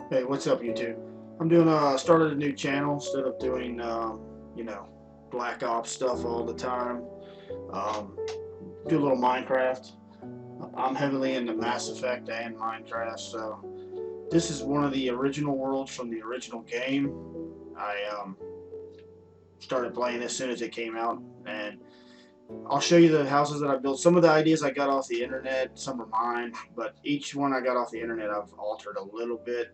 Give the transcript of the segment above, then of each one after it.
Hey, what's up, YouTube? I'm doing started a new channel instead of doing you know Black Ops stuff all the time. Um, do a little Minecraft. I'm heavily into Mass Effect and Minecraft, so this is one of the original worlds from the original game. I started playing as soon as it came out, and I'll show you the houses that I built. Some of the ideas I got off the internet, some are mine, but each one I got off the internet I've altered a little bit.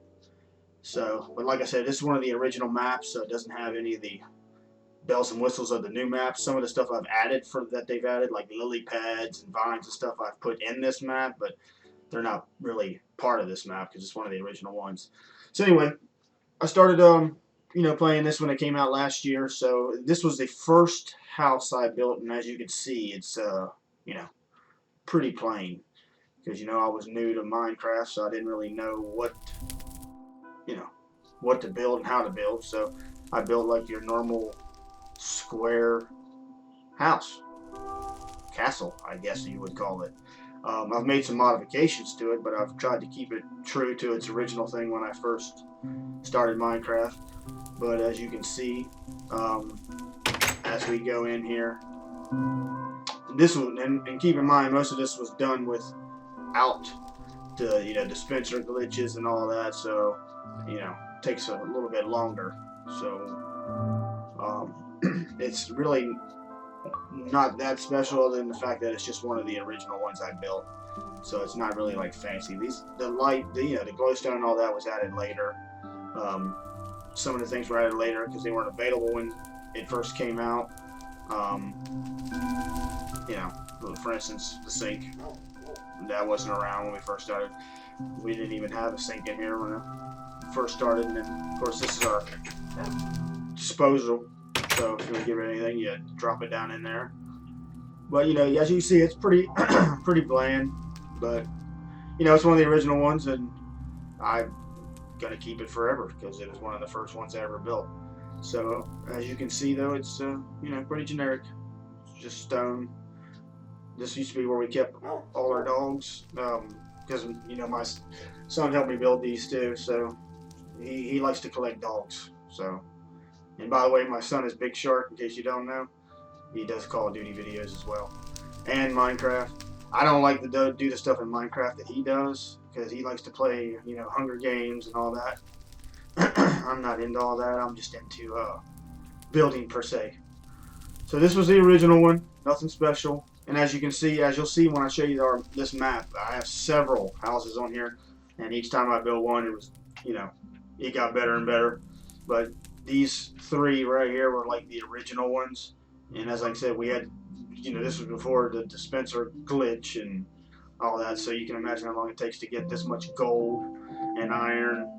So, but like I said, this is one of the original maps, so it doesn't have any of the bells and whistles of the new maps. Some of the stuff I've added for that they've added, like lily pads and vines and stuff, I've put in this map, but they're not really part of this map because it's one of the original ones. So anyway, I started playing this when it came out last year. So this was the first house I built, and as you can see, it's you know pretty plain because I was new to Minecraft, so I didn't really know you know what to build and how to build. So I built like your normal square house, castle, I guess you would call it. I've made some modifications to it, but I've tried to keep it true to its original thing when I first started Minecraft. But as you can see, um, as we go in here, this one, and keep in mind, most of this was done without the dispenser glitches and all that, so takes a little bit longer. So it's really not that special other than the fact that it's just one of the original ones I built. So it's not really like fancy. The light, the glowstone and all that was added later. Um, some of the things were added later because they weren't available when it first came out. Um, you know, for instance, the sink that wasn't around when we first started. We didn't even have a sink in here when it first started, and then of course this is our disposal. So if you want to give it anything, you drop it down in there. But as you see, it's pretty pretty bland. But it's one of the original ones, and I'm gonna keep it forever because it was one of the first ones I ever built. So as you can see, though, it's pretty generic. It's just stone. This used to be where we kept all our dogs because my son helped me build these too. So he likes to collect dogs. So, and by the way, my son is Big Shark. In case you don't know, he does Call of Duty videos as well, and Minecraft. I don't like to do the stuff in Minecraft that he does because he likes to play, Hunger Games and all that. I'm not into all that. I'm just into building per se. So this was the original one. Nothing special. And as you can see, as you'll see when I show you this map, I have several houses on here, and each time I build one, it was, it got better and better. But these three right here were like the original ones. And as I said, we had, this was before the dispenser glitch and all that. So you can imagine how long it takes to get this much gold and iron.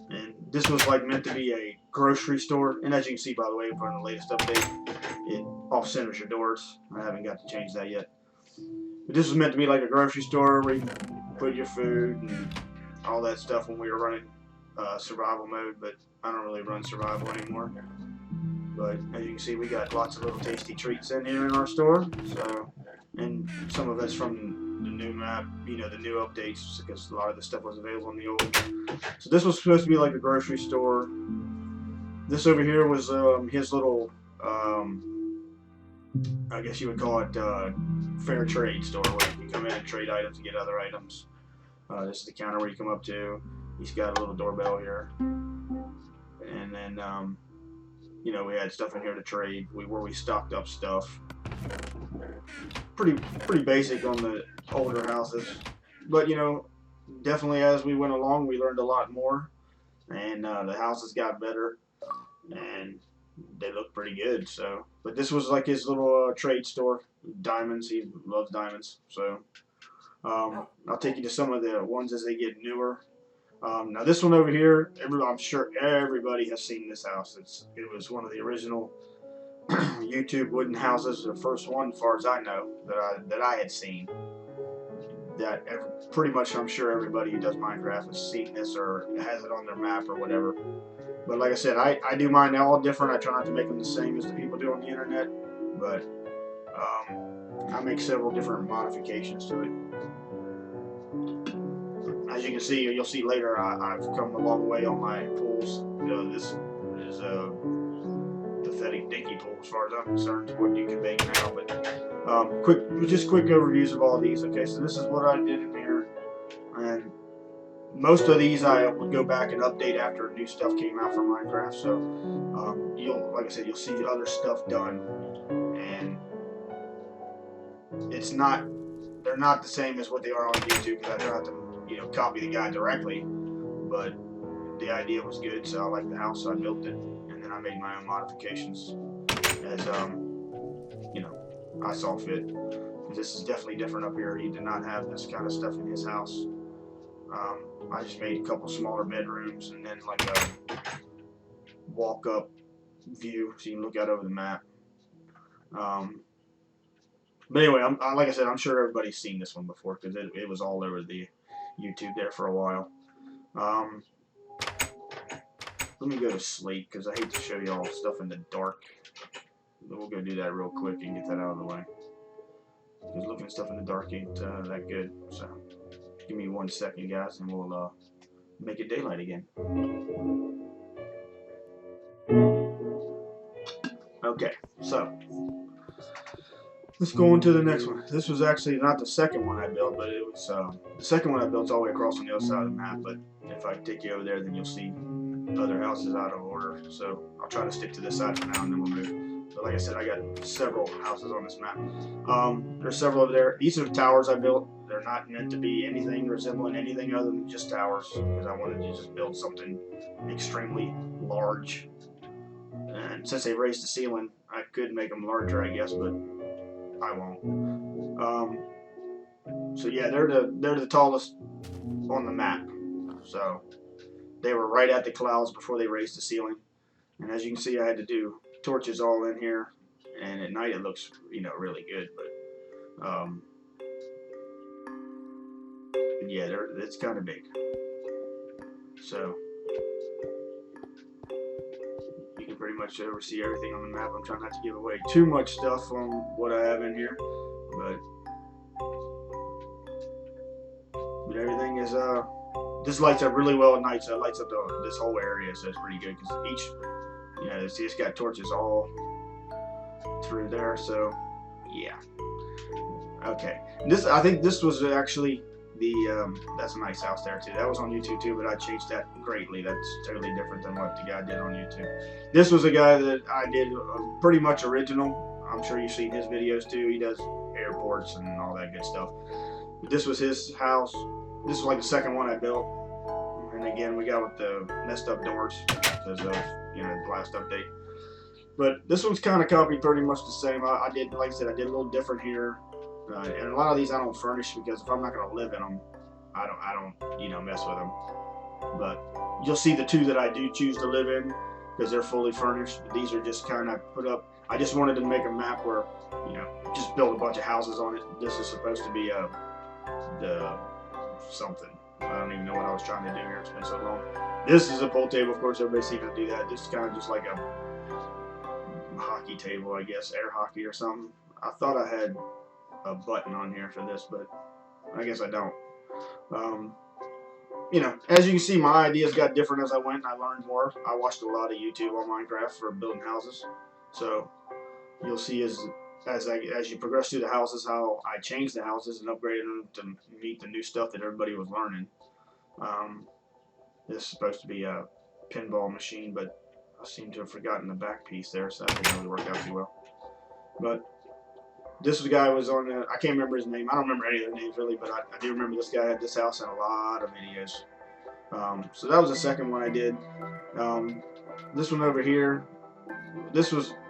And this was like meant to be a grocery store. And as you can see, by the way, for the latest update, it off centers your doors. I haven't got to change that yet. But this was meant to be like a grocery store where you put your food and all that stuff when we were running survival mode. But I don't really run survival anymore. But as you can see, we got lots of little tasty treats in here in our store. So, and some of that's from the new map, the new updates, because a lot of this stuff was available in the old. So this was supposed to be like a grocery store. This over here was his little, I guess you would call it fair trade store, where you can come in and trade items and get other items. This is the counter where you come up to. He's got a little doorbell here, and then we had stuff in here to trade. Where we stocked up stuff. Pretty basic on the older houses, but definitely as we went along, we learned a lot more, and the houses got better, and they look pretty good. So, but this was like his little trade store, diamonds. He loves diamonds. So, I'll take you to some of the ones as they get newer. Now this one over here, I'm sure everybody has seen this house. It was one of the original YouTube wooden houses, the first one, as far as I know, that I had seen. Pretty much, I'm sure everybody who does Minecraft has seen this or has it on their map or whatever. But like I said, I do mine all different. I try not to make them the same as the people do on the internet, but I make several different modifications to it. As you can see, you'll see later, I've come a long way on my pools. This is a pathetic dinky pool as far as I'm concerned, what you can make now. But just quick overviews of all these. Okay, so this is what I did in here, and most of these I will go back and update after new stuff came out for Minecraft. So like I said, you'll see other stuff done, and they're not the same as what they are on YouTube, because I don't have to copy the guy directly, but the idea was good, so I liked the house, so I built it, and then I made my own modifications as I saw fit. This is definitely different up here. He did not have this kind of stuff in his house. I just made a couple smaller bedrooms, and then like a walk-up view so you can look out over the map. But anyway, like I said, I'm sure everybody's seen this one before, because it was all over the YouTube there for a while. Let me go to sleep, because I hate to show you all stuff in the dark. But we'll go do that real quick and get that out of the way, because looking at stuff in the dark ain't that good. So give me 1 second, guys, and we'll make it daylight again. Okay, so let's go on to the next one. This was actually not the second one I built, but it was the second one I built all the way across on the other side of the map. But if I take you over there, then you'll see other houses out of order. So I'll try to stick to this side for now, and then we'll move. But like I said, I got several houses on this map. There's several over there. These are the towers I built. They're not meant to be anything resembling anything other than just towers, because I wanted to just build something extremely large. And since they raised the ceiling, I could make them larger, I guess, but I won't. So yeah, they're the tallest on the map. So they were right at the clouds before they raised the ceiling. And as you can see, I had to do torches all in here, and at night it looks really good. But yeah, it's kind of big. So you can pretty much oversee everything on the map. I'm trying not to give away too much stuff on what I have in here, but everything is this lights up really well at night, so it lights up this whole area, so it's pretty good, because each see, it's got torches all through there. So yeah. Okay, I think this was actually that's a nice house there too. That was on YouTube too, but I changed that greatly. That's totally different than what the guy did on YouTube. This was a guy that I did pretty much original. I'm sure you've seen his videos too. He does airports and all that good stuff. But this was his house. This was like the second one I built. And again, we got with the messed up doors because of the last update. But this one's kind of copied pretty much the same. I did, like I said, I did a little different here. And a lot of these I don't furnish, because if I'm not going to live in them, I don't mess with them. But you'll see the two that I do choose to live in, because they're fully furnished. These are just kind of put up. I just wanted to make a map where just build a bunch of houses on it. This is supposed to be something. I don't even know what I was trying to do here. It's been so long. This is a pool table. Of course, everybody seems to do that. This is kind of just like a hockey table, I guess, air hockey or something. I thought I had a button on here for this, but I guess I don't. As you can see, my ideas got different as I went, and I learned more. I watched a lot of YouTube on Minecraft for building houses, so you'll see as you progress through the houses how I changed the houses and upgraded them to meet the new stuff that everybody was learning. This is supposed to be a pinball machine, but I seem to have forgotten the back piece there, so that didn't really work out too well. But this guy was on I can't remember his name. I don't remember any of their names really, but I do remember this guy had this house in a lot of videos. So that was the second one I did. This one over here,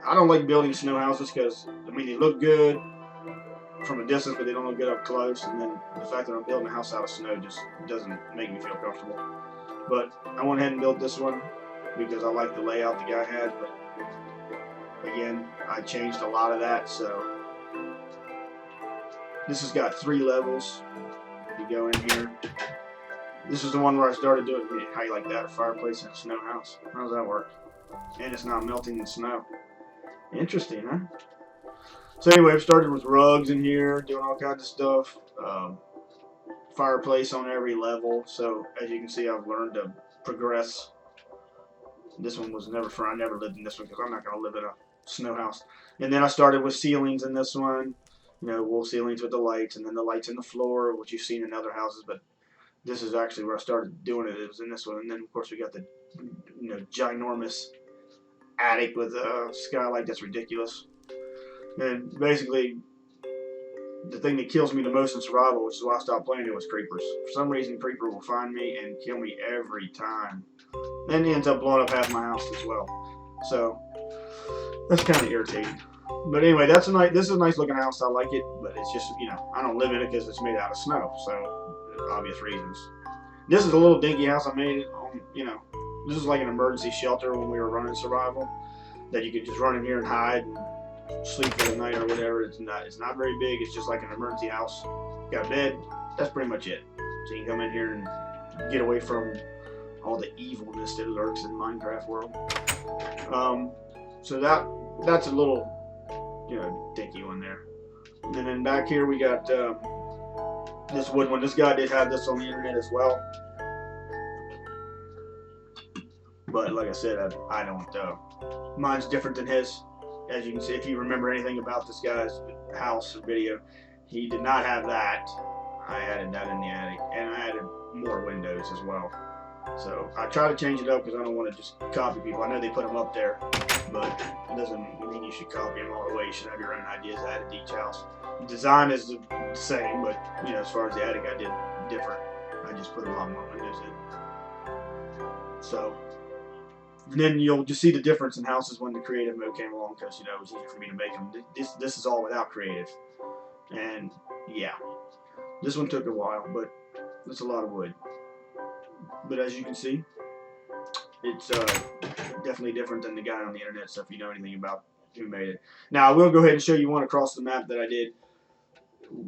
I don't like building snow houses, because they look good from a distance, but they don't look good up close. And then the fact that I'm building a house out of snow just doesn't make me feel comfortable. But I went ahead and built this one because I like the layout the guy had. But again, I changed a lot of that, so this has got 3 levels. You go in here. This is the one where I started doing, how you like that, a fireplace in a snow house. How does that work? And it's not melting the snow. Interesting, huh? So anyway, I've started with rugs in here, doing all kinds of stuff. fireplace on every level. So as you can see, I've learned to progress. This one was never fun. I never lived in this one because I'm not going to live in a snow house. And then I started with ceilings in this one, you know, wool ceilings with the lights, and then the lights in the floor, which you've seen in other houses. But this is actually where I started doing it. It was in this one, and then of course we got the, you know, ginormous attic with a skylight that's ridiculous. And basically, the thing that kills me the most in survival, which is why I stopped playing it, was creepers. For some reason, creeper will find me and kill me every time. Then he ends up blowing up half my house as well. So that's kind of irritating. But anyway, that's a nice. This is a nice looking house. I like it, but it's just, you know, I don't live in it because it's made out of snow. So obvious reasons. This is a little dinky house I made. You know, this is like an emergency shelter when we were running survival, that you could just run in here and hide and sleep for the night or whatever. It's not very big. It's just like an emergency house. Got a bed. That's pretty much it. So you can come in here and get away from all the evilness that lurks in Minecraft world. So that's a little, you know, dinky one there. And then back here we got this wood one. This guy did have this on the internet as well, but like I said, I don't. Mine's different than his. As you can see, if you remember anything about this guy's house video, he did not have that. I added that in the attic, and I added more windows as well. So I try to change it up because I don't want to just copy people. I know they put them up there, but it doesn't mean you should copy them all the way. You should have your own ideas added to each house. The design is the same, but you know, as far as the attic, I did different. I just put a lot more windows in. So. And then you'll just see the difference in houses when the creative mode came along, because, you know, it was easier for me to make them. This is all without creative, and yeah, this one took a while, but it's a lot of wood. But as you can see, it's definitely different than the guy on the internet. So if you know anything about who made it, now I will go ahead and show you one across the map that I did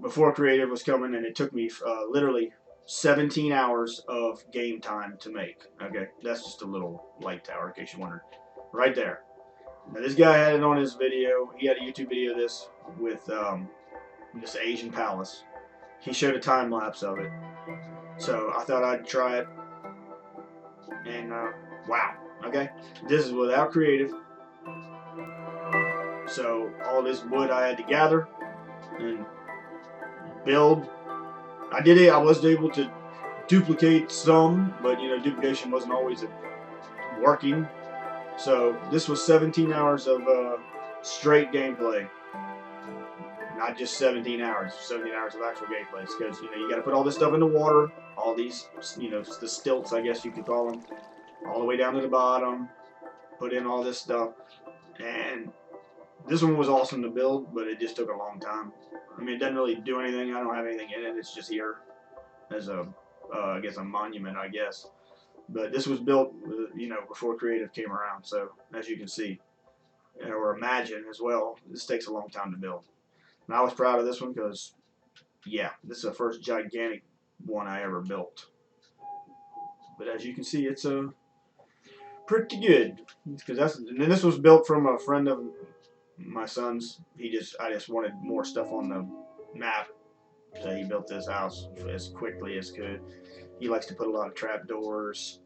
before creative was coming, and it took me literally 17 hours of game time to make. Okay, that's just a little light tower in case you wondered. Right there. Now this guy had it on his video. He had a YouTube video of this with this Asian palace. He showed a time lapse of it. So I thought I'd try it. And wow. Okay, this is without creative. So all this wood I had to gather and build. I did it. I was able to duplicate some, but you know, duplication wasn't always working. So this was 17 hours of straight gameplay. Not just 17 hours, 17 hours of actual gameplay. Because you know, you got to put all this stuff in the water, all these, you know, the stilts, I guess you could call them, all the way down to the bottom. Put in all this stuff, and this one was awesome to build, but it just took a long time. I mean, it doesn't really do anything. I don't have anything in it. It's just here as a, I guess, a monument, I guess. But this was built, you know, before creative came around. So as you can see, or imagine as well, this takes a long time to build. And I was proud of this one because, yeah, this is the first gigantic one I ever built. But as you can see, it's pretty good. Because and then this was built from a friend of my son's. I just wanted more stuff on the map, so he built this house as quickly as could. He likes to put a lot of trap doors,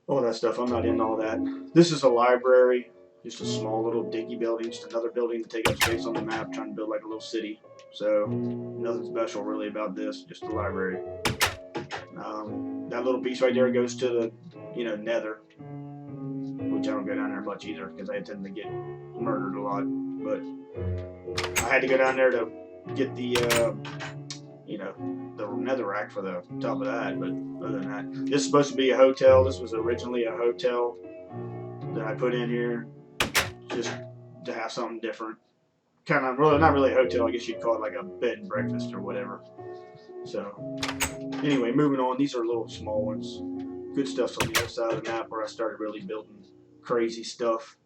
all that stuff. I'm not into all that. This is a library, just a small little dinky building, just another building to take up space on the map, trying to build like a little city. So nothing special really about this, just a library. That little piece right there goes to the, you know, nether, which I don't go down there much either because I tend to get murdered a lot. But I had to go down there to get the, you know, the netherrack for the top of that. But other than that, this is supposed to be a hotel. This was originally a hotel that I put in here just to have something different. Kind of, well, not really a hotel. I guess you'd call it like a bed and breakfast or whatever. So anyway, moving on. These are little small ones. Good stuff's on the other side of the map where I started really building crazy stuff.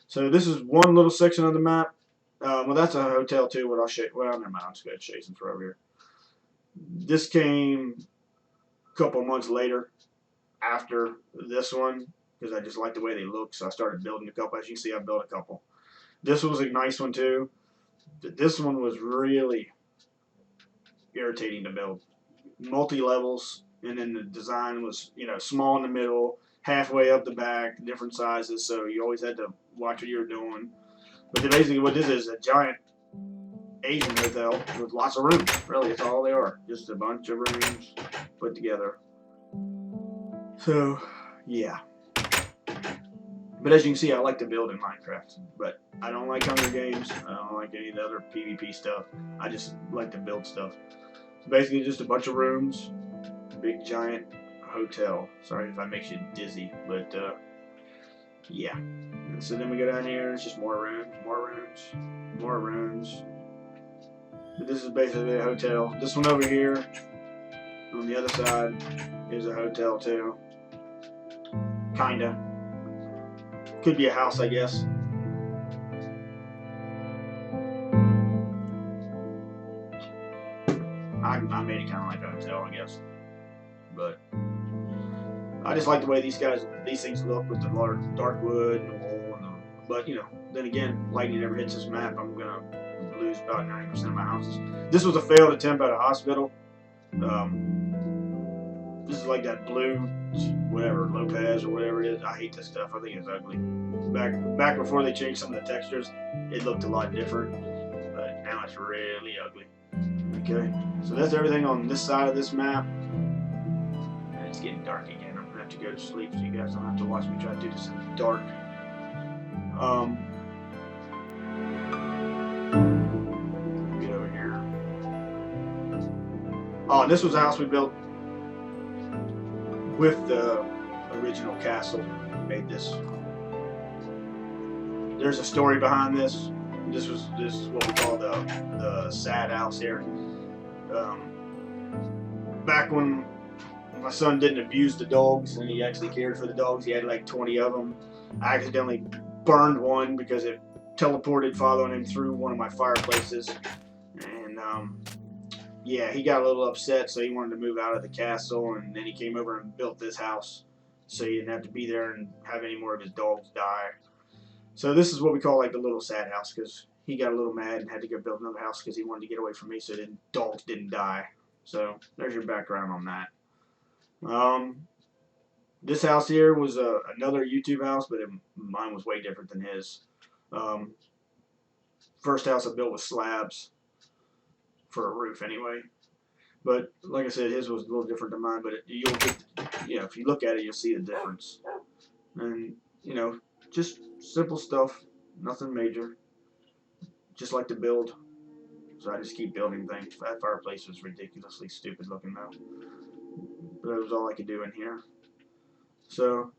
So this is one little section of the map. Well, that's a hotel too. What I'll show you. Well, never mind. I'm just going to show you some over here. This came a couple months later after this one because I just liked the way they look. So I started building a couple. As you can see, I built a couple. This was a nice one too. This one was really irritating to build. multi-levels, and then the design was, you know, small in the middle, halfway up the back, different sizes, so you always had to watch what you were doing. But basically what this is a giant Asian hotel with lots of rooms. Really, it's all they are. Just a bunch of rooms put together. So, yeah. But as you can see, I like to build in Minecraft. But I don't like Hunger Games. I don't like any of the other PvP stuff. I just like to build stuff. So basically, just a bunch of rooms, big giant hotel. Sorry if that makes you dizzy, but yeah. And so then we go down here. It's just more rooms, more rooms, more rooms. But this is basically a hotel. This one over here, on the other side, is a hotel too. Kinda. Could be a house, I guess. I made it kind of like a hotel, I guess. But I just like the way these things look with the large dark wood and the wool. But, you know, then again, lightning never hits this map. I'm going to lose about 90% of my houses. This was a failed attempt at a hospital. This is like that blue, whatever, Lopez or whatever it is. I hate this stuff. I think it's ugly. Back before they changed some of the textures, it looked a lot different. But now it's really ugly. Okay, so that's everything on this side of this map. And it's getting dark again. I'm gonna have to go to sleep so you guys don't have to watch me try to do this in the dark. Get over here. Oh, and this was a house we built with the original castle. We made this. There's a story behind this. This is what we call the sad house here. Back when my son didn't abuse the dogs and he actually cared for the dogs, he had like 20 of them. I accidentally burned one because it teleported following him through one of my fireplaces. And yeah, he got a little upset, so he wanted to move out of the castle, and then he came over and built this house so he didn't have to be there and have any more of his dogs die. So this is what we call like the little sad house, because he got a little mad and had to go build another house because he wanted to get away from me so the dogs didn't die. So there's your background on that. This house here was another YouTube house, but mine was way different than his. First house I built with slabs for a roof anyway. But like I said, his was a little different than mine. But you'll get, you know, if you look at it, you'll see the difference. And you know, just simple stuff, nothing major. Just like to build, so I just keep building things. That fireplace was ridiculously stupid looking though, but that was all I could do in here. So,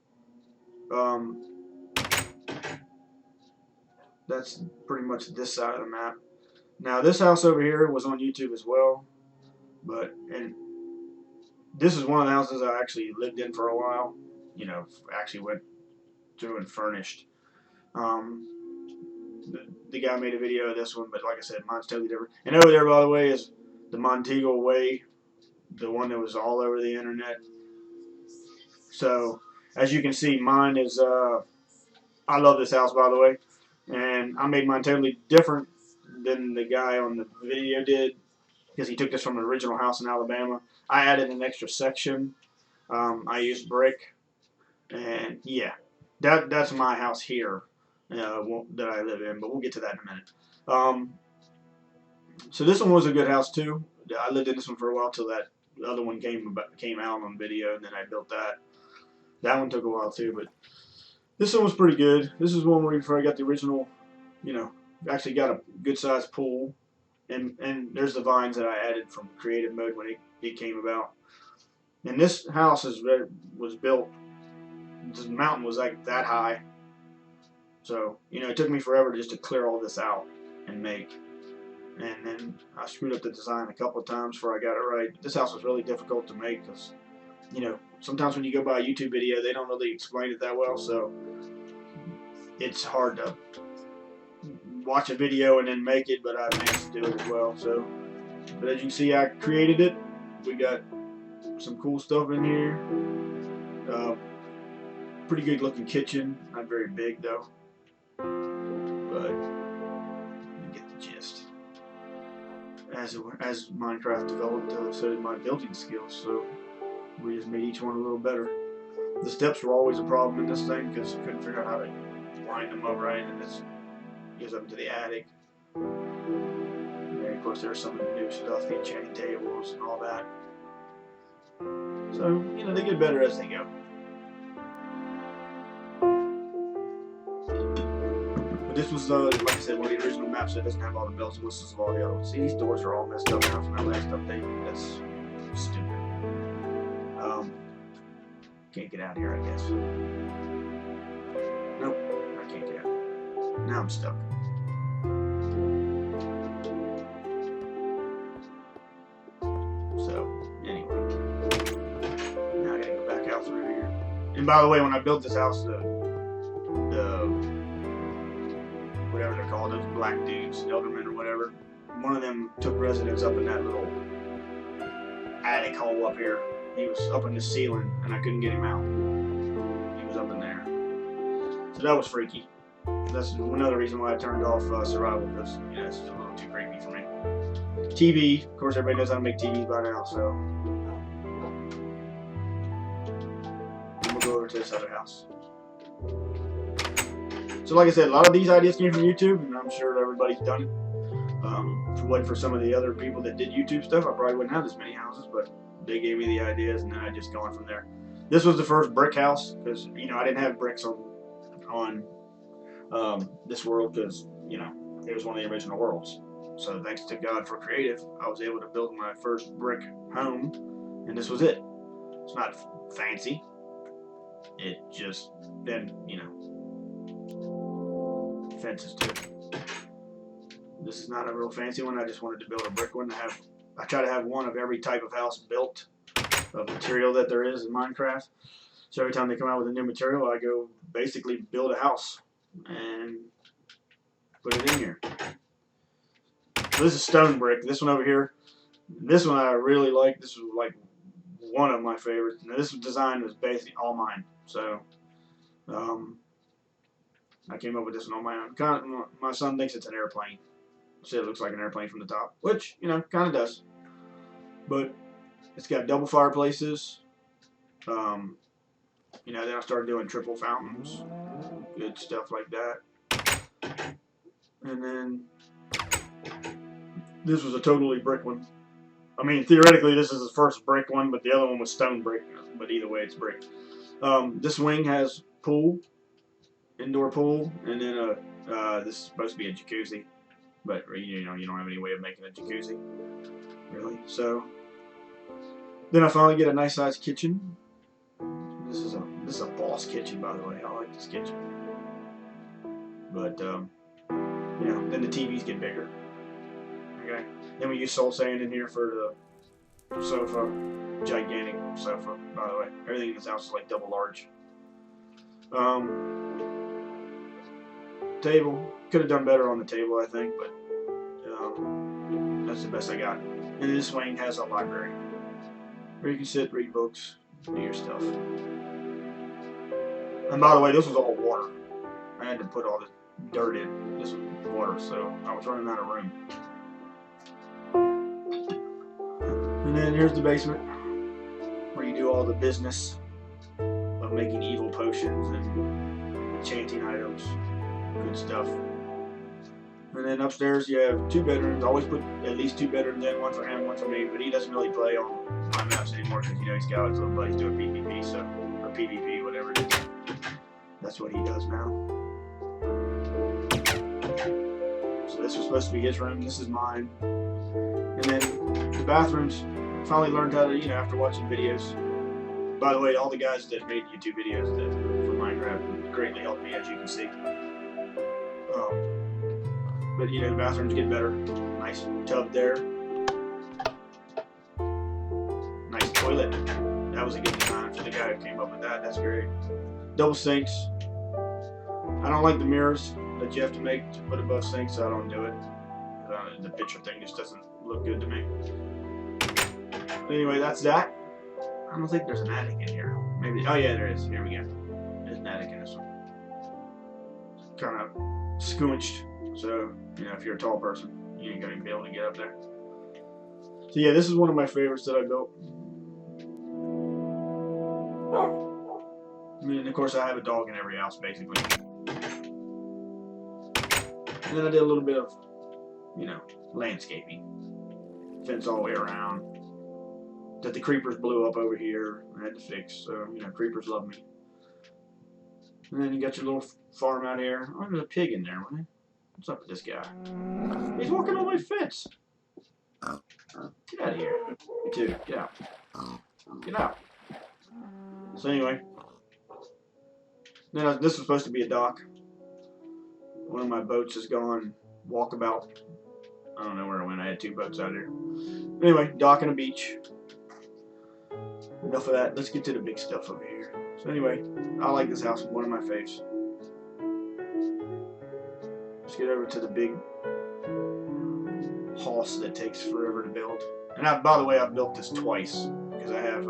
that's pretty much this side of the map. Now this house over here was on YouTube as well, and this is one of the houses I actually lived in for a while. You know, actually went through and furnished. The guy made a video of this one, but like I said, mine's totally different. And over there, by the way, is the Montego Way, the one that was all over the internet. So, as you can see, mine is, I love this house, by the way, and I made mine totally different than the guy on the video did, because he took this from an original house in Alabama. I added an extra section. I used brick, and yeah, that's my house here. That I live in, but we'll get to that in a minute. So this one was a good house too. I lived in this one for a while till that other one came out on video, and then I built that. That one took a while too, but this one was pretty good. This is one where I got the original, you know, actually got a good sized pool, and there's the vines that I added from creative mode when it came about. And this house was built. This mountain was like that high. So, you know, it took me forever just to clear all this out and make. And then I screwed up the design a couple of times before I got it right. This house was really difficult to make because, you know, sometimes when you go by a YouTube video, they don't really explain it that well. So it's hard to watch a video and then make it, but I managed to do it as well. So, but as you can see, I created it. We got some cool stuff in here. Pretty good looking kitchen. Not very big though. But you get the gist. as Minecraft developed, so did my building skills. So we just made each one a little better. The steps were always a problem in this thing because you couldn't figure out how to line them up right, and this goes up into the attic. And then, of course, there's some of the new stuff, the enchanting tables and all that. So, you know, they get better as they go. But this was, like I said, one of the original maps that doesn't have all the bells and whistles of all the other ones. See, these doors are all messed up now from that last update. That's stupid. Can't get out here, I guess. Nope, I can't get out. Now I'm stuck. So, anyway. Now I gotta go back out through here. And by the way, when I built this house, the whatever they're called, those black dudes, Eldermen or whatever, one of them took residence up in that little attic hole up here. He was up in the ceiling, and I couldn't get him out. He was up in there. So that was freaky. That's another reason why I turned off survival, because, you know, it's just a little too creepy for me. TV, of course, everybody knows how to make TVs by now, so we'll go over to this other house. So like I said, a lot of these ideas came from YouTube, and I'm sure everybody's done it. If it wasn't for some of the other people that did YouTube stuff, I probably wouldn't have this many houses, but they gave me the ideas, and then I just gone from there. This was the first brick house, because, you know, I didn't have bricks on this world, because, you know, it was one of the original worlds. So thanks to God for creative, I was able to build my first brick home, and this was it. It's not fancy. It just, then, you know, fences too. This is not a real fancy one. I just wanted to build a brick one. I try to have one of every type of house built of material that there is in Minecraft. So every time they come out with a new material, I go basically build a house and put it in here. So this is stone brick. This one over here, this one I really like. This was like one of my favorites. Now this design was basically all mine. So I came up with this one on my own. My son thinks it's an airplane. So it looks like an airplane from the top, which, you know, kind of does. But it's got double fireplaces. You know, then I started doing triple fountains, good stuff like that. And then this was a totally brick one. I mean, theoretically, this is the first brick one, but the other one was stone brick. But either way, it's brick. This wing has pool, indoor pool, and then this is supposed to be a jacuzzi. But, you know, you don't have any way of making a jacuzzi, really. So then I finally get a nice sized kitchen. This is a boss kitchen, by the way. I like this kitchen. But you know, then the TVs get bigger. Okay. Then we use soul sand in here for the sofa, gigantic sofa. By the way, everything in this house is like double large. Table, could have done better on the table, I think, but that's the best I got. And this wing has a library where you can sit, read books, do your stuff. And by the way, this was all water. I had to put all this dirt in. This was water, so I was running out of room. And then here's the basement, where you do all the business of making evil potions and enchanting items. Good stuff. And then upstairs you have 2 bedrooms. I always put at least 2 bedrooms in, one for him, one for me, but he doesn't really play on my maps anymore because, you know, he's got his little buddies doing PvP, so, or PvP, whatever it is. That's what he does now. So this was supposed to be his room, this is mine. And then the bathrooms, finally learned how to, you know, after watching videos. By the way, all the guys that made YouTube videos for Minecraft greatly helped me, as you can see. But, you know, the bathrooms get better. Nice tub there. Nice toilet. That was a good design for the guy who came up with that. That's great. Double sinks. I don't like the mirrors that you have to make to put above sinks, so I don't do it. The picture thing just doesn't look good to me. But anyway, that's that. I don't think there's an attic in here. Maybe. Oh yeah, there is. Here we go. There's an attic in this one. Kind of squinched. So, you know, if you're a tall person, you ain't gonna be able to get up there. So yeah, this is one of my favorites that I built. I mean, of course, I have a dog in every house, basically. And then I did a little bit of, you know, landscaping. Fence all the way around. That the creepers blew up over here. I had to fix, so, you know, creepers love me. And then you got your little farm out here. Oh, there's a pig in there, wasn't it? What's up with this guy? He's walking on my fence. Get out of here. You too. Get out. Get out. So anyway, then this was supposed to be a dock. One of my boats is gone. Walkabout. I don't know where I went. I had 2 boats out here. Anyway, dock and a beach. Enough of that. Let's get to the big stuff over here. So anyway, I like this house. One of my faves. Let's get over to the big house that takes forever to build. And by the way, I've built this twice because I have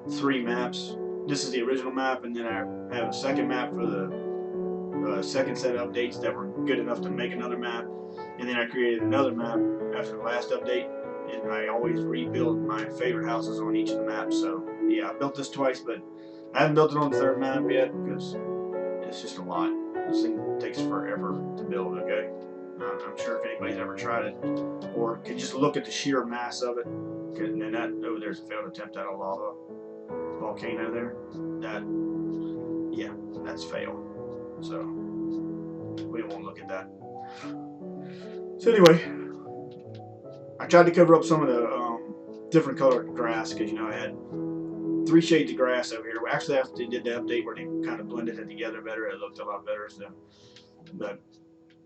3 maps. This is the original map, and then I have a second map for the second set of updates that were good enough to make another map. And then I created another map after the last update, and I always rebuild my favorite houses on each of the maps. So yeah, I built this twice, but I haven't built it on the 3rd map yet because it's just a lot. This thing takes forever to build, okay? I'm sure if anybody's ever tried it, or can just look at the sheer mass of it, and then that, oh, there's a failed attempt at a lava volcano there. That, yeah, that's fail. So we don't want to look at that. So anyway, I tried to cover up some of the different colored grass because, you know, I had 3 shades of grass over here. Actually, after they did the update where they kind of blended it together better, it looked a lot better. So, but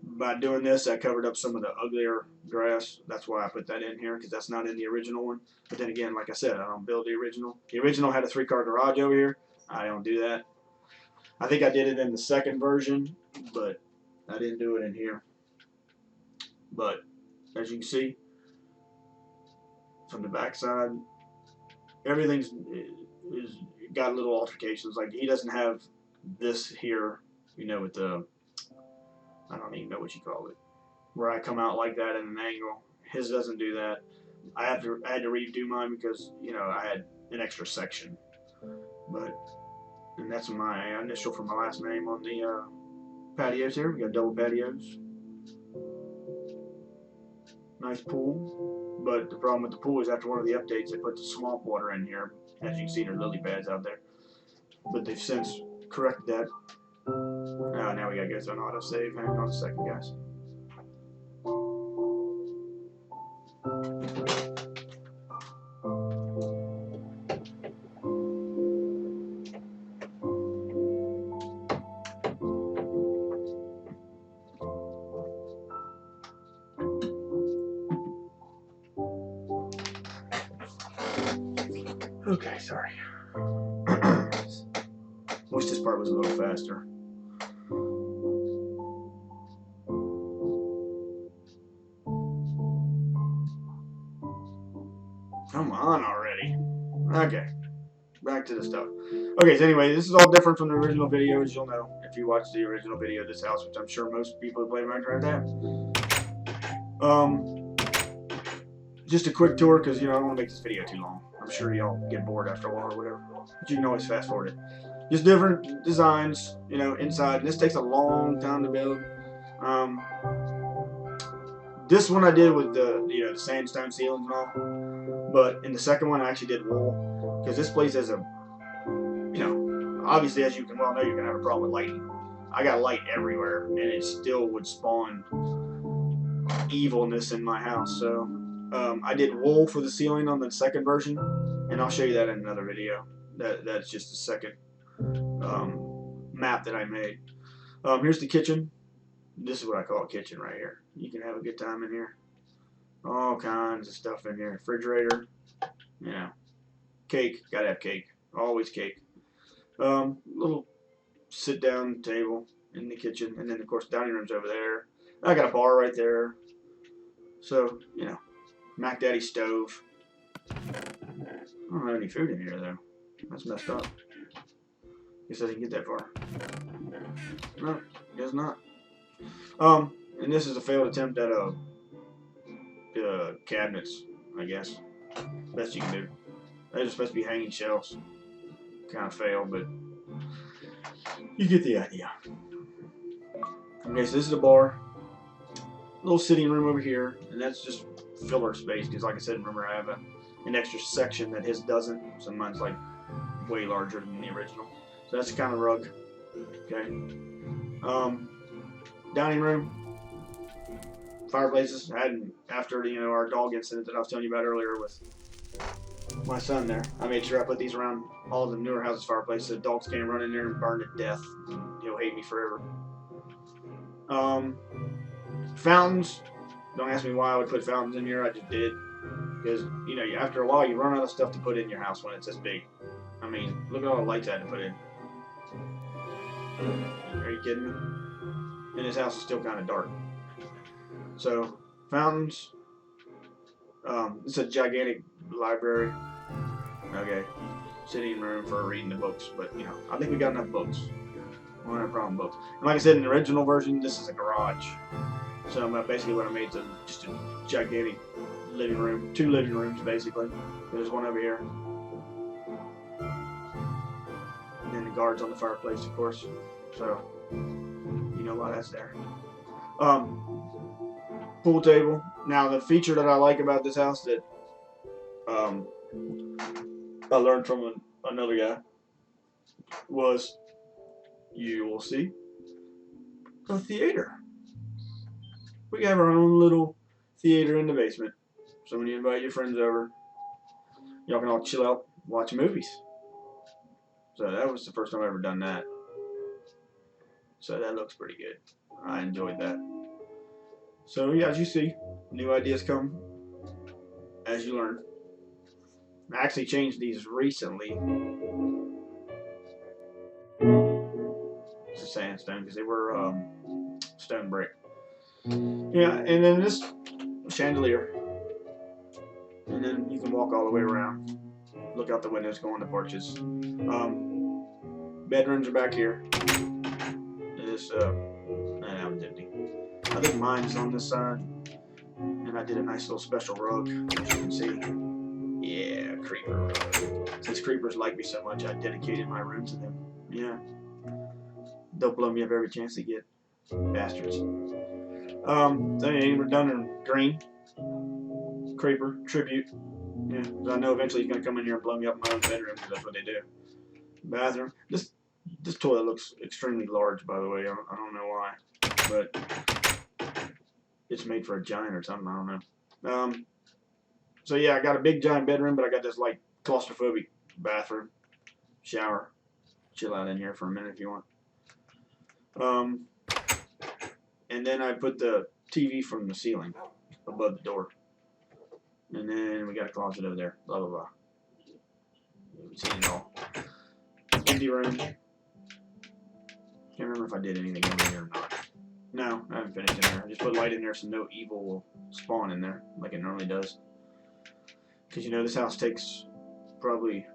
by doing this, I covered up some of the uglier grass. That's why I put that in here, because that's not in the original one. But then again, like I said, I don't build the original. The original had a 3-car garage over here. I don't do that. I think I did it in the 2nd version, but I didn't do it in here. But as you can see, from the back side, everything's got little altercations. Like, he doesn't have this here, you know, with the, I don't even know what you call it, where I come out like that at an angle. His doesn't do that. I had to redo mine because, you know, I had an extra section. But, and that's my initial for my last name on the patios here. We got double patios. Nice pool. But the problem with the pool is after one of the updates, they put the swamp water in here. As you can see, there are lily pads out there. But they've since corrected that. Oh, now we gotta go to an autosave. Hang on a second, guys. Okay, sorry. Wish this part was a little faster. Come on already. Okay, back to the stuff. Okay, so anyway, this is all different from the original video, as you'll know if you watch the original video of this house, which I'm sure most people who play Minecraft have. Just a quick tour, because, you know, I don't want to make this video too long. I'm sure y'all get bored after a while or whatever, but you can always fast forward it. Just different designs, you know, inside. And this takes a long time to build. This one I did with the, you know, the sandstone ceilings and all. But in the second one, I actually did wool, because this place has a, you know, obviously, as you can well know, you're gonna have a problem with lighting. I got light everywhere, and it still would spawn evilness in my house. So I did wool for the ceiling on the 2nd version, and I'll show you that in another video. That's just the second map that I made. Here's the kitchen. This is what I call a kitchen right here. You can have a good time in here. All kinds of stuff in here. Refrigerator, you know, cake. Gotta have cake. Always cake. Little sit-down table in the kitchen, and then of course dining room's over there. I got a bar right there. So, you know, Mac Daddy stove. I don't have any food in here though. That's messed up. Guess I didn't get that far. No, guess not. And this is a failed attempt at a cabinets, I guess. Best you can do. They're supposed to be hanging shelves. Kind of failed, but you get the idea. Okay, so this is the bar. Little sitting room over here, and that's just filler space because, like I said, remember I have an extra section that his doesn't. So mine's like way larger than the original. So that's the kind of rug. Okay. Dining room, fireplaces. I had after our dog incident that I was telling you about earlier with my son there. I made sure I put these around all the newer houses' fireplaces so dogs can't run in there and burn to death. He'll hate me forever. Fountains. Don't ask me why I would put fountains in here. I just did. Because, after a while you run out of stuff to put in your house when it's this big. I mean, look at all the lights I had to put in. Are you kidding me? And this house is still kind of dark. So, fountains. It's a gigantic library. Okay. Sitting room for reading the books. But, I think we got enough books. We don't have a problem with books. And like I said, in the original version, this is a garage. So basically what I made is just a gigantic living room. 2 living rooms, basically. There's one over here. And then the guards on the fireplace, of course. So, you know why that's there. Pool table. Now, the feature that I like about this house that I learned from another guy was, you will see, a theater. We have our own little theater in the basement. So when you invite your friends over, y'all can all chill out, watch movies. So that was the first time I've ever done that. So that looks pretty good. I enjoyed that. So yeah, as you see, new ideas come as you learn. I actually changed these recently to sandstone because they were stone brick. Yeah, and then this chandelier. And then you can walk all the way around. Look out the windows, go on the porches. Bedrooms are back here. This, that one's empty. I think mine's on this side. And I did a nice little special rug, as you can see. Yeah, creeper rug. Since creepers like me so much, I dedicated my room to them. Yeah. They'll blow me up every chance they get. Bastards. So yeah, we're done in green. Creeper, tribute. Yeah, I know eventually he's gonna come in here and blow me up in my own bedroom because that's what they do. Bathroom. This toilet looks extremely large, by the way. I don't know why, but it's made for a giant or something. I don't know. So yeah, I got a big giant bedroom, but I got this like claustrophobic bathroom, shower. Chill out in here for a minute if you want. And then I put the TV from the ceiling above the door. And then we got a closet over there. Blah, blah, blah. You've seen it all. Empty room. Can't remember if I did anything in there or not. No, I haven't finished in there. I just put light in there so no evil will spawn in there like it normally does. Because this house takes probably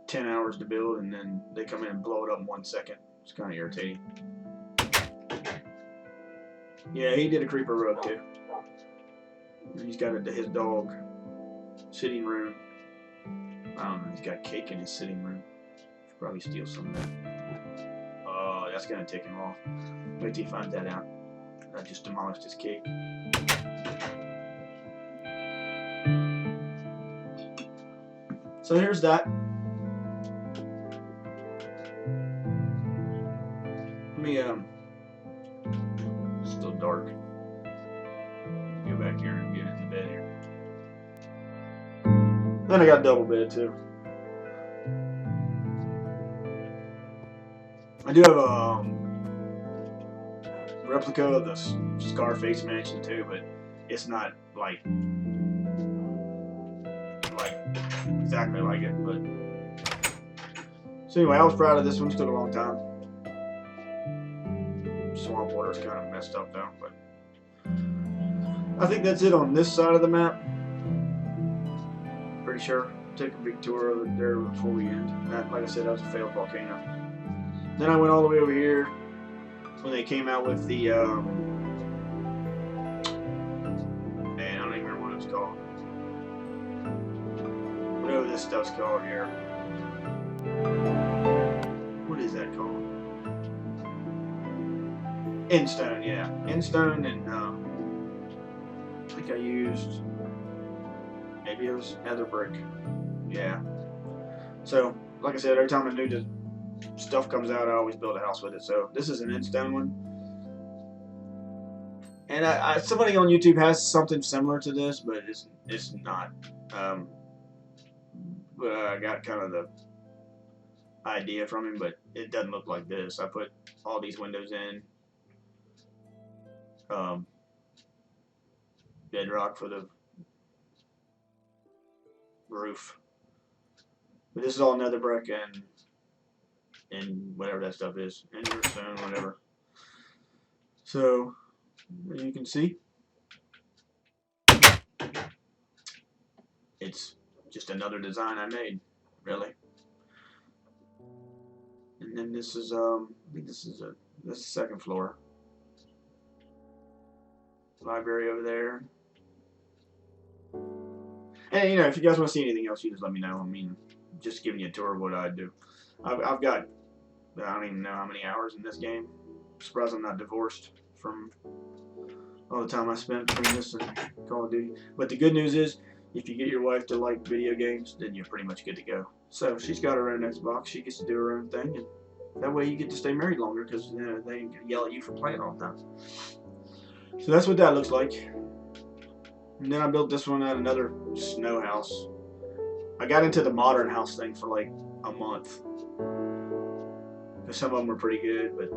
10 hours to build and then they come in and blow it up in 1 second. It's kind of irritating. Yeah, he did a creeper rug too. And he's got his dog sitting room. I don't know, he's got cake in his sitting room. Should probably steal some of that. Oh, that's gonna tick him off. Wait till he finds that out. I just demolished his cake. So here's that. Let me it's still dark. Go back here and get into bed here. Then I got a double bed too. I do have a replica of the Scarface mansion too, but it's not like exactly like it. But so anyway, I was proud of this one. It took a long time. Swamp water's kind of messed up though, but I think that's it on this side of the map. Pretty sure. Take a big tour of it there before we end. That, like I said, that was a failed volcano. Then I went all the way over here when they came out with the man, I don't even remember what it this stuff's called here. What is that called? Instone, yeah. Instone, and I think I used, maybe it was nether brick. Yeah. So, like I said, every time a new stuff comes out, I always build a house with it. So this is an Instone one. And somebody on YouTube has something similar to this, but it's not. I got kind of the idea from him, but it doesn't look like this. I put all these windows in. Bedrock for the roof. But this is all nether brick and whatever that stuff is. And stone, whatever. So, as you can see, it's just another design I made, really. And then this is I think this is the second floor. Library over there. And you know, if you guys want to see anything else, you just let me know. I mean, just giving you a tour of what I do. I've got, I don't even know how many hours in this game. I'm surprised I'm not divorced from all the time I spent between this and Call of Duty. But the good news is, if you get your wife to like video games, then you're pretty much good to go. So she's got her own Xbox. She gets to do her own thing, and that way you get to stay married longer because you know, they yell at you for playing all the time. So that's what that looks like. And then I built this one at another snow house. I got into the modern house thing for like a month. Because some of them were pretty good, but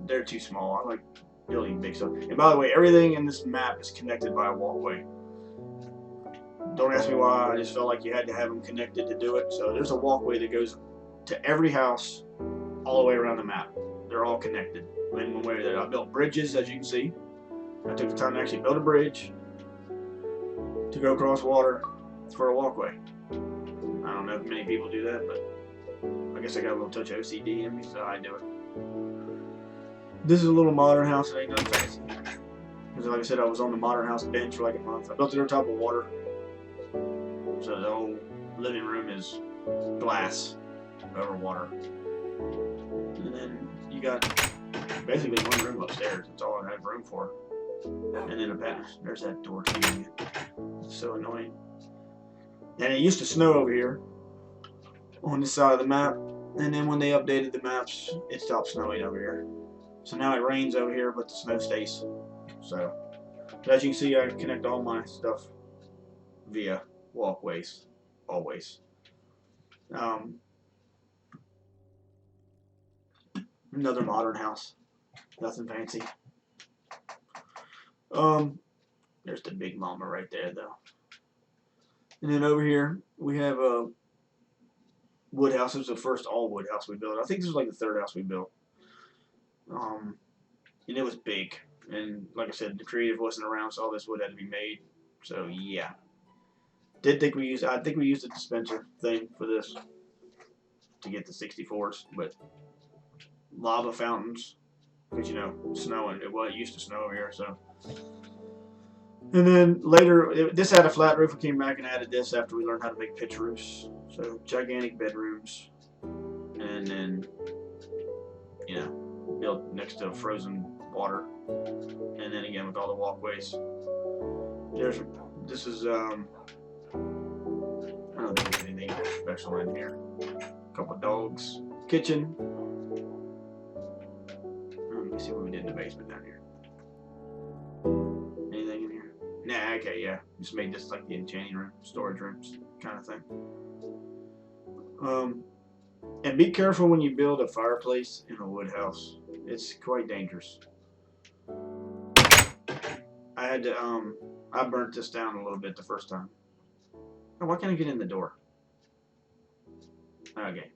they're too small. I like building big stuff. And by the way, everything in this map is connected by a walkway. Don't ask me why, I just felt like you had to have them connected to do it. So there's a walkway that goes to every house all the way around the map. They're all connected in one way or the other. I built bridges, as you can see. I took the time to actually build a bridge to go across water for a walkway. I don't know if many people do that, but I guess I got a little touch of OCD in me, so I do it. This is a little modern house. It ain't nothing fancy. Because like I said, I was on the modern house bench for like a month. I built it on top of water. So the whole living room is glass over water. And then you got basically one room upstairs. That's all I have room for. And then there's that door too. It's so annoying. And it used to snow over here on this side of the map. And then when they updated the maps, it stopped snowing over here. So now it rains over here, but the snow stays. So, but as you can see, I connect all my stuff via walkways, always. Another modern house, nothing fancy. There's the big mama right there, though. And then over here we have a wood house. This was the first all wood house we built. I think this was like the third house we built. And it was big. And like I said, the creative wasn't around, so all this wood had to be made. So yeah. I think we used a dispenser thing for this to get the 64s, but lava fountains, because you know, snowing. It used to snow over here, so. And then later, this had a flat roof. We came back and added this after we learned how to make pitch roofs. So gigantic bedrooms, and then you know, built next to frozen water, and then again with all the walkways. This is I don't think there's anything special in here. A couple of dogs, kitchen. Let me see what we did in the basement down here. Anything in here? Nah, okay, yeah. Just made this like the enchanting room, storage rooms kind of thing. And be careful when you build a fireplace in a wood house. It's quite dangerous. I had to I burnt this down a little bit the first time. Oh, why can't I get in the door? Okay.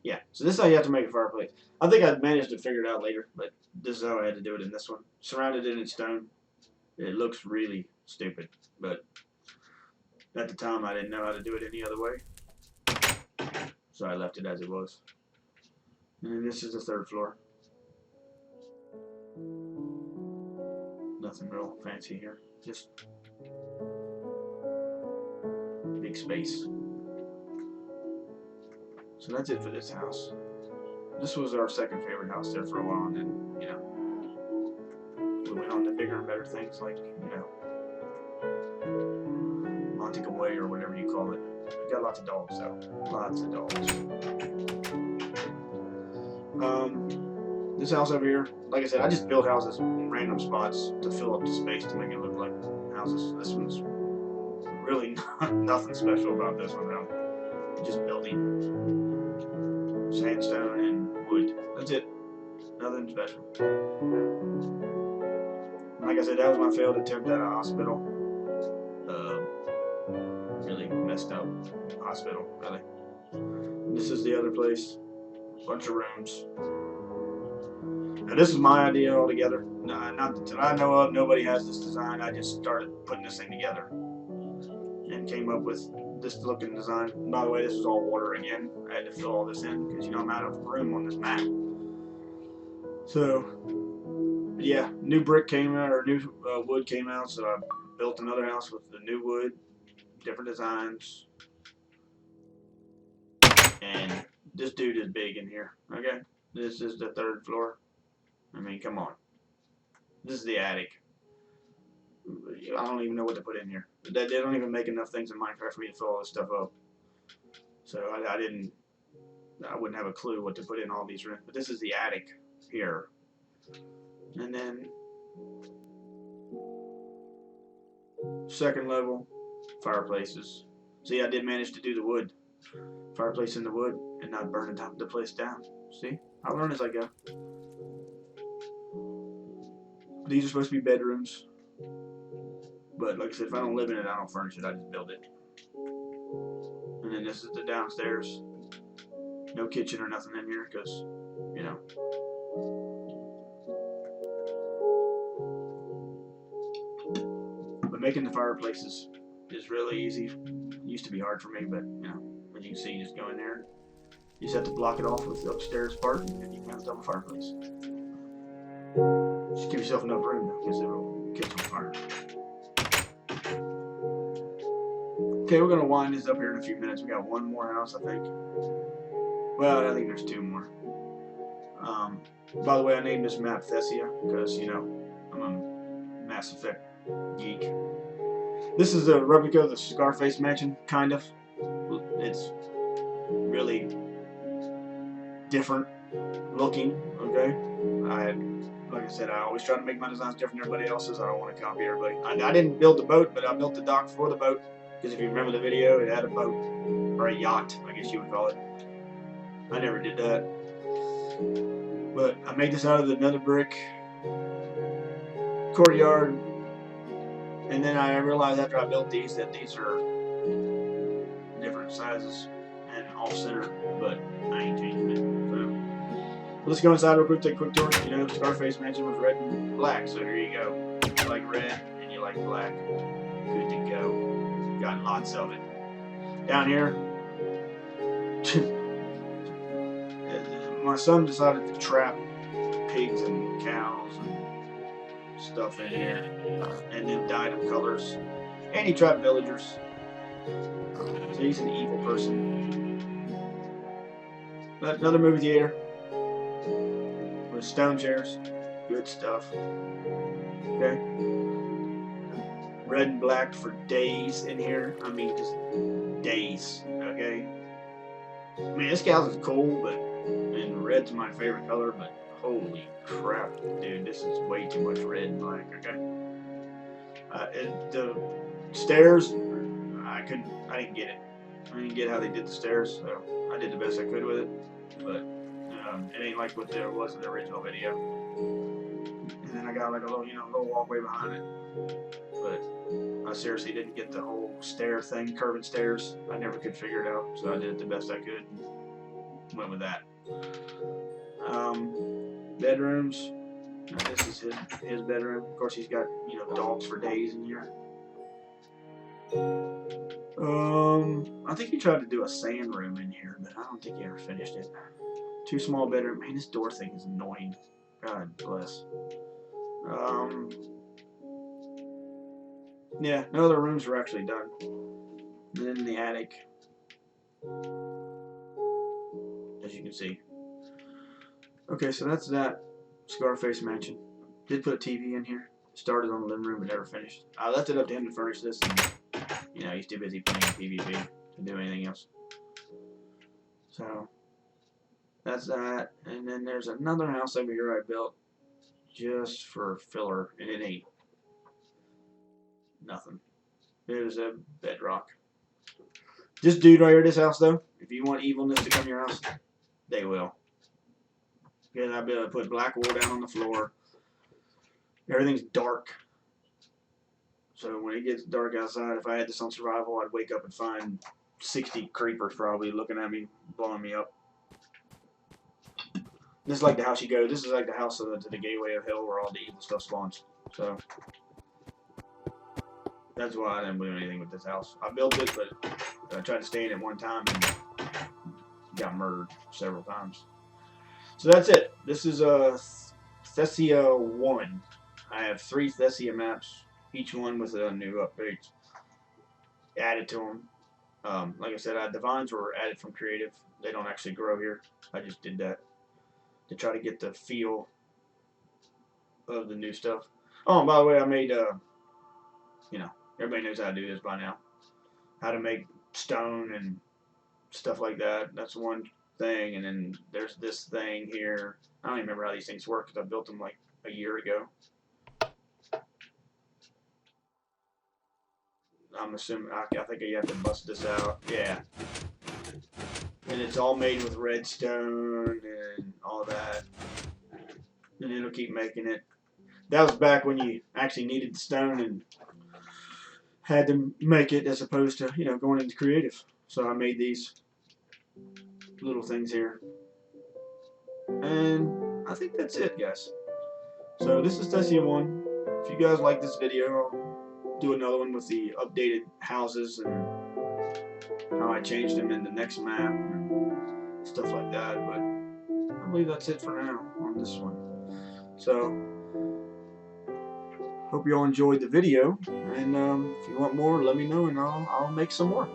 Yeah, so this is how you have to make a fireplace. I think I managed to figure it out later, but this is how I had to do it in this one. Surrounded it in stone. It looks really stupid, but at the time I didn't know how to do it any other way. So I left it as it was. And then this is the third floor. Nothing real fancy here. Just big space. So that's it for this house. This was our second favorite house there for a while, and then, you know, we went on to bigger and better things like, you know, Montego Way or whatever you call it. We got lots of dogs though. Lots of dogs. This house over here, like I said, I just build houses in random spots to fill up the space to make it look like houses. This one's really nothing special about this one though. Just building sandstone and wood. That's it. Nothing special. Like I said, that was my failed attempt at a hospital. Really messed up hospital, really. This is the other place. Bunch of rooms. Now this is my idea altogether. Not that I know of, nobody has this design. I just started putting this thing together and came up with this looking design. And by the way, this is all water again. I had to fill all this in because, you know, I'm out of room on this map. So yeah, new brick came out, or new wood came out, so I built another house with the new wood, different designs. And this dude is big in here, okay? This is the 3rd floor. I mean, come on. This is the attic. I don't even know what to put in here. They don't even make enough things in Minecraft for me to fill all this stuff up. So I wouldn't have a clue what to put in all these rooms. But this is the attic here. And then 2nd level, fireplaces. See, I did manage to do the wood. Fireplace in the wood and not burn the place down. See? I learn as I go. These are supposed to be bedrooms. But like I said, if I don't live in it, I don't furnish it. I just build it. And then this is the downstairs. No kitchen or nothing in here because, you know. But making the fireplaces is really easy. It used to be hard for me, but, you know, as you can see, you just go in there. You just have to block it off with the upstairs part, and you can have a fireplace. Just give yourself enough room, though, because it will catch on fire. Okay, we're going to wind this up here in a few minutes. We got one more house, I think. Well, I think there's 2 more. By the way, I named this map Thessia because, you know, I'm a Mass Effect geek. This is a replica of the Scarface mansion, kind of. It's really different looking, okay? Like I said, I always try to make my designs different than everybody else's. I don't want to copy everybody. I didn't build the boat, but I built the dock for the boat. Because if you remember the video, it had a boat, or a yacht, I guess you would call it. I never did that. But I made this out of the nether brick courtyard. And then I realized after I built these that these are different sizes and off-center, but I ain't changing it. So let's go inside real quick, take a quick tour. You know, Scarface mansion was red and black, so here you go. You like red and you like black. Good to go. Got lots of it. Down here, my son decided to trap pigs and cows and stuff in here, and then dyed them colors. And he trapped villagers. So he's an evil person. Another movie theater with stone chairs. Good stuff. Okay. Red and black for days in here. I mean, just days, okay? I mean, this house is cool, and red's my favorite color, but holy crap, dude, this is way too much red and black, okay? The stairs, I didn't get it. I didn't get how they did the stairs, so I did the best I could with it, but it ain't like what there was in the original video. And then I got like a little, little walkway behind it. But I seriously didn't get the whole stair thing, curving stairs. I never could figure it out, so I did it the best I could. Went with that. Bedrooms. Now this is his bedroom. Of course, he's got dogs for days in here. I think he tried to do a sand room in here, but I don't think he ever finished it. 2 small bedroom. Man, this door thing is annoying. God bless. Yeah, no other rooms were actually done. And then in the attic. as you can see. Okay, so that's that Scarface mansion. Did put a TV in here. Started on the living room but never finished. I left it up to him to furnish this, and you know, he's too busy playing PvP to do anything else. So that's that. And then there's another house over here I built just for filler, and it ain't nothing. It was a bedrock. This dude right here, this house though, if you want evilness to come to your house, they will. Because I'll be able to put black wool down on the floor. Everything's dark. So when it gets dark outside, if I had this on survival, I'd wake up and find 60 creepers probably looking at me, blowing me up. This is like the house you go. This is like the house to the gateway of hell where all the evil stuff spawns. So that's why I didn't do anything with this house. I built it, but I tried to stay in it one time and got murdered several times. So that's it. This is Thessia 1. I have 3 Thessia maps, each one with a new update added to them. Like I said, the vines were added from creative. They don't actually grow here. I just did that to try to get the feel of the new stuff. Oh, and by the way, I made, you know, everybody knows how to do this by now. How to make stone and stuff like that. That's one thing. And then there's this thing here. I don't even remember how these things work because I built them like a year ago. I'm assuming, I think you have to bust this out. Yeah. And it's all made with redstone and all that. And it'll keep making it. That was back when you actually needed the stone and had to make it as opposed to, you know, going into creative. So I made these little things here. And I think that's it, guys. So this is Thessia 1. If you guys like this video, I'll do another one with the updated houses and how I changed them in the next map and stuff like that. But I believe that's it for now on this one. So hope you all enjoyed the video, and if you want more, let me know and I'll make some more.